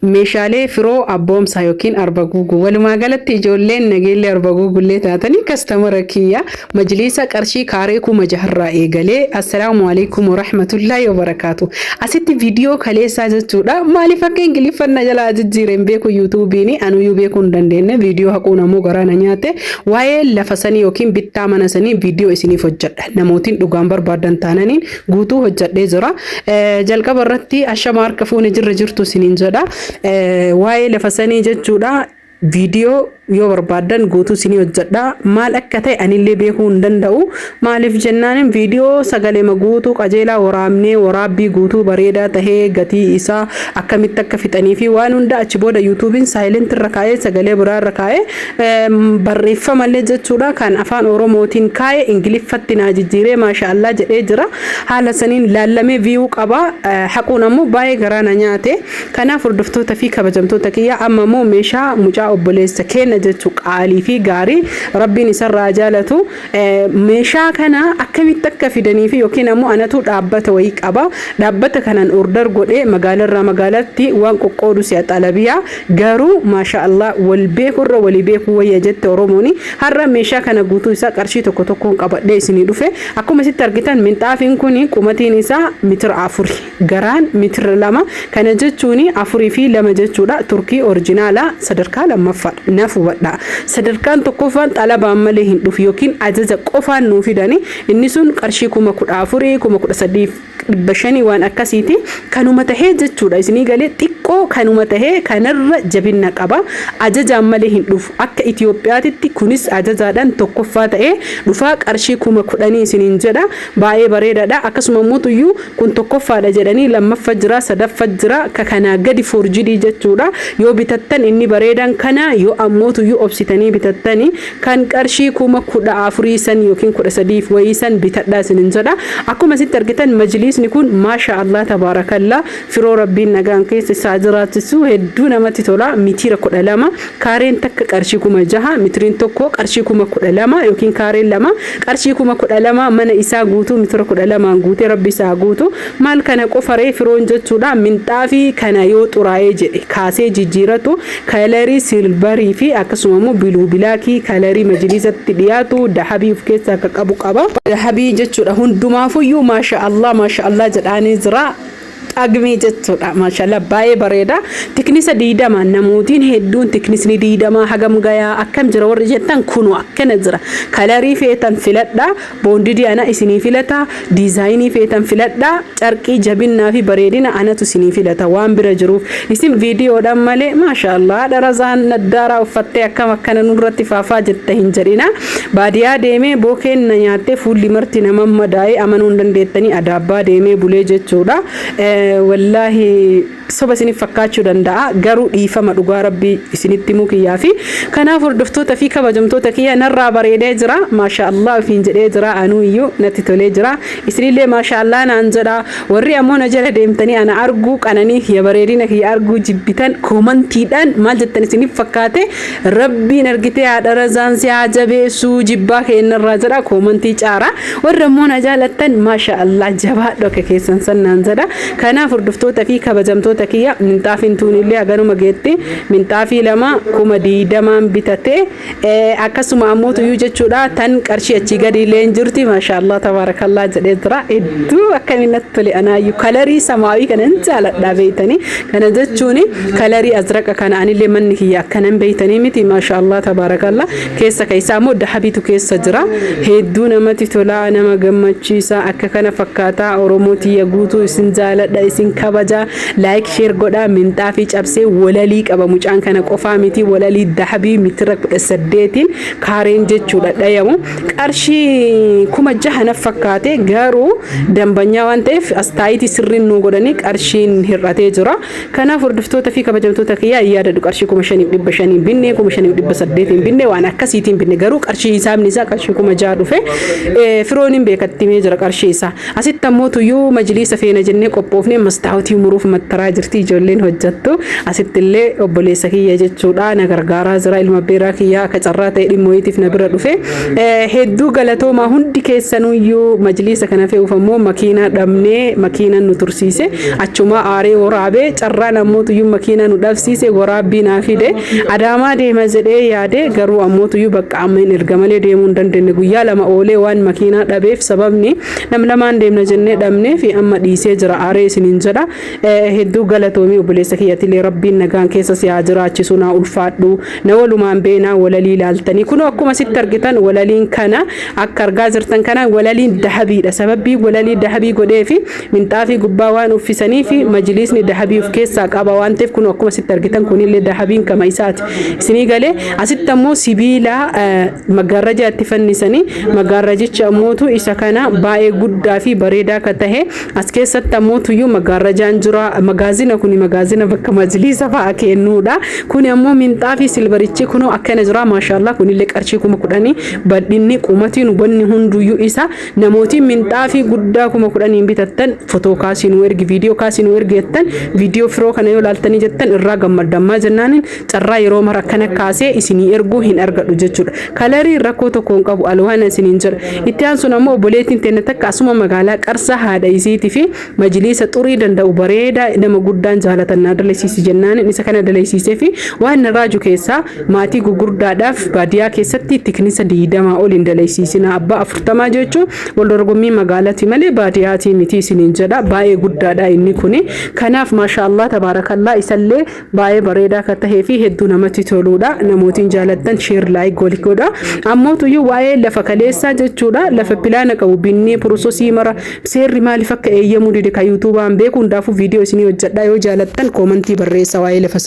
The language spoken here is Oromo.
meeshaalee firoo abboomsaa yookiin arba guuguu walumaa galatti ijoolleen nageellee arba guugullee taatanii kastamara kiyya majliisa qarshii kaaree 6,000 eegalee assalaamu alaykum warahmatullaahi wabarakaatu. Asitti viidiyoo kaleessaa jechuudha. Maaliif akka ingiliffannaa jalaa jijjiireen beeku yuutuubiin anuyyuu beekuu hin dandeenye viidiyoo haquun ammoo garaana nyaate waa'ee lafa sanii yookiin bittaa mana sanii viidiyoo isiniif hojjedha. Namootiin dhugaan barbaadan taananiin guutuu hojjedhee jira. Jalqaba irratti ashama harka fuune jirra jirtu isiniin jedha. Waa'ee lafa sanii jechuudha viidiyoo yoo barbaadan guutuu isinii hojjedha. Maal akka ta'e anillee beekuu hin danda'u. Maaliif jennaan viidiyoo sagalee guutuu qajeelaa waraabnee waraabbii guutuu bareedaa tahee gatii isaa akkamitti akka fixanii fi waan hunda achi booda yuutuubiin saayilent irra kaa'ee sagalee biraa irra kaa'ee barreeffamallee jechuudha kan afaan oromootiin kaa'ee ingiliffatti naa jijjiiree maashaallah jedhee jira. Haala saniin laallamee viiyuu qaba. Haquun ammoo baay'ee garaana nyaate. Kanaaf hordoftoota fi kabajamtoota kiyya amma ammoo meeshaa mucaa obboleessa keenya jechu qaalii fi gaarii rabbiin isarraa jaalatu meeshaa kana akkamitti akka fidanii fi yookiin ammoo anatu dhaabbata wayii qaba. Dhaabbata kanan order godhee magaalarraa magaalatti waan qoqqoodu si'a xalabiyaa garuu maashaallah wal beekurra walii beekuu wayya jette Oromooni. Har'a meeshaa kana guutuu isaa qarshii tokko tokkoon qabadhee isinii dhufe. Akkuma sitti argitan minxaafiin kun qumatiin isaa meetira 4 garaan meetira 2 kana jechuun 4 fi 2 jechuudha. Turkii oriijinaala sadarkaa lammaffaa nafu badha. Sadarkaan tokkoffaan xalabaan malee hin dhufu yookiin ajaja qofaan nuu fidani. Inni sun qarshii 14,000 13,500 waan akkasiiti. Kanuma tahee jechuudha isinii galee xiqqoo kanuma tahee kanarra jabina qaba. Ajajaan malee hin dhufu. Akka Itoophiyaatti kunis ajajaadhaan tokkoffaa ta'ee dhufaa qarshii 10,000 isiniin jedha. Baay'ee bareedaadha. Akkasuma muutuyyuu kun tokkoffaadha jedhanii lammaffaa jira sadaffaa jira kana gadi forjidii jechuudha. Yoo bitattan inni bareedan kana yoo ammootuyyuu obsitanii bitattanii kan qarshii 14,000 san yookiin 13 wayii san bitadhaa isiniin jedha. Akkuma sitti argitan majliisni kun maashaallah tabaarakallah firoo rabbiin nagaan keessa isaa jiraachisu hedduu namatti tola. Meetira 12 kaareen takka qarshii 6,000 meetiriin tokko qarshii 12,000 yookiin kaareen 2 qarshii 12,000 mana isaa guutuu meetira 12 guutee rabbi isaa guutu maal kana qofaree firoon jechuudha. Minxaafii kana yoo xuraa'ee jedhe kaasee jijjiiratu kalarii silbarii fi akkasuma immoo biluu bilaakii kalarii majliisatti dhiyaatu dahabii of keessaa akka qabu qaba. Dahabii jechuudha hundumaafuyyuu maashaallah jedhaanii jira. Agmee jechuudha maashaallah baay'ee bareeda. Tiknisa diidama namootiin hedduun tiknisni diidama hagam gayaa akkam jira warri jettan kunu akkana jira. Kalarii feetan filadha. Boondidii ana isinii filata. Diizaayinii feetan filadha. Carqii jabinnaa fi bareedina anatu isinii filata waan bira jiruuf. Isin viidiyoodhaan malee maashaallah darazaan naddaara uffattee akkam akkana nurratti faafaa jetta hin jedhina. Baadiyaa deemee bookeen na nyaattee fuulli marti nama madaa'ee amanuu hin dandeettanii adaabbaa deemee bulee jechuudha. Wallahi soba isinif fakkaachuu danda'a garuu dhiifama dhugaa rabbii isinitti mukiyyaa fi kanaaf hordoftoota fi kabajamtoota kiyya narraa bareedee jira maashaallah ofiin jedhee jira anuu iyyuu natti tolee jira isinillee maashaallah naan jedha. Warri ammoo na jala deemtanii ana arguu qananii kiyya bareedina kiyya arguu jibbitan koomantiidhaan maal jettan isinif fakkaate rabbiin argitee haadha razaan si haa jabeessu jibbaa keennarraa jedha koomantii caara. Warri ammoo na jaalattan maashaallah jabaadhu akka keessan sannaan jedha. Kanaaf hordoftoota fi kabajamtoota kiyya minxaafiin tuunillee aganuma geetti minxaafii 2,020 bitatee akkasuma ammoo tuyyuu jechuudha tan qarshii achi gadi illee jirti maashaallah tabaarakallah jedhee jira. Hedduu akkamiin natti tole anaayyuu kalarii samaawii kanan jaaladha beeytanii kana jechuun kalarii azraqa kana anillee manni kiyya akkanan beeytanii miti maashaallah tabaarakallah keessa keessaa ammoo dahabiitu keessa jira. Hedduu namatti tola nama gammachiisa akka kana fakkaata oromootii guutuu isin jaaladha isin kabaja like share godha minxaafii cabsee walalii qaba mucaan kana qofaa miti walalii dahabii meetira 18 kaareen jechuudha dhayamu qarshii 6,000 fakkaate garuu dambanyaa waan ta'eef astaayitii sirriin nu godhanii qarshiin hir'atee jira. Kanaaf hordoftoota fi kabajamtoota kiyya yaadadhu qarshii 5,500 binne 5,800 binne waan akkasiitiin binne garuu qarshii hisaabni isaa qarshii 6,000 dhufe firooniin beekattimee jira qarshii isaa. Asitti ammoo tuyyuu majliisa feena jennee qophoof dhufne mastaawotii muruuf mattaraa jirti ijoolleen hojjettu asittillee obboleessa kiyya jechuudha na gargaaraa jira ilma beeraa kiyya akka carraa ta'e dhimmoitiif na bira dhufe hedduu galatooma hundi keessanuyyuu majliisa kana fe'uuf ammoo makiinaa dhabnee makiinaan nu tursiise achuma aaree waraabee carraa namootuyyuu makiinaa nu dhabsiise waraabbii naa fide adaamaa deema jedhee yaade garuu ammootuyyuu bakka ammeen erga malee deemuu hin dandeenye guyyaa lama oolee waan makiinaa dhabeef sababni nam lamaan deemna jennee dhabnee fi amma dhiisee jira aaree isiniin jedha hedduu galatoomii obboleessa kiyyatilee rabbiin nagaan keessa si haa jiraachisu naa ulfaadhu na walumaan beenaa walalii ilaaltanii kunoo akkuma sitti argitan walaliin kana akka argaa jirtan kana walaliin dahabiidha sababbii walalii dahabii godhee fi minxaafii gubbaa waan uffisanii fi majliisni dahabii of keessaa qaba waan ta'eef kunoo akkuma sitti argitan kunillee dahabiin kama isaati isinii galee asitti ammoo sibiila maggaarraja itti fannisanii maggaarrajicha ammootu isa kana baay'ee guddaa fi bareedaa akka tahe as keessatti ammootuyyuu maggaarrajaan jira magaazina kuni magaazina bakka majliisa fa'a kennuudha kuni ammoo minxaafii silbarichi kunoo akkana jira maashaallah kunillee qarshii 10,000 badhinni qumatiin wanni hunduyyuu isa namootiin minxaafii guddaa 10,000 bitattan footoo kaasinu ergi viidiyoo kaasinu ergeettan viidiyoo firoo kana yoo laaltanii jettan irraa gammadammaa jennaanin carraa yeroo mara kana kaasee isinii erguu hin argadhu jechuudha kalarii rakkoo tokko hin qabu alwaana isiniin jira itti aansuun ammoo obboleettiin teenne takka asuma magaalaa qarsa haadha isiitii fi majliisa xurii danda'u bareedaa nama guddaan jaalatannaa dalasiisi jennaanin isa kana dalasiisee fi waan raaju keessaa maatii gugurdaadhaaf baadiyaa keessatti tiknisa 20 ol hin dalasiisina abbaa 40 jechuun wal dorgommii magaalaati malee baadiyaatii miti isiniin jedha baay'ee guddaadha inni kuni kanaaf maashaallah tabaarakallaa isallee baay'ee bareedaa akka tahee fi hedduu namatti toluudha namootiin jaalattan sheer laayik godha ammootuyyuu waa'ee lafa kaleessaa jechuudha lafa pilaana qabu binnee pirososii mara seerri maaliif akka eeyyamuu dide ka yuutuubaan beeku hundaafuu viidiyoo isinii hojjedha yoo jaalattan koomentii barreessa waa'ee lafa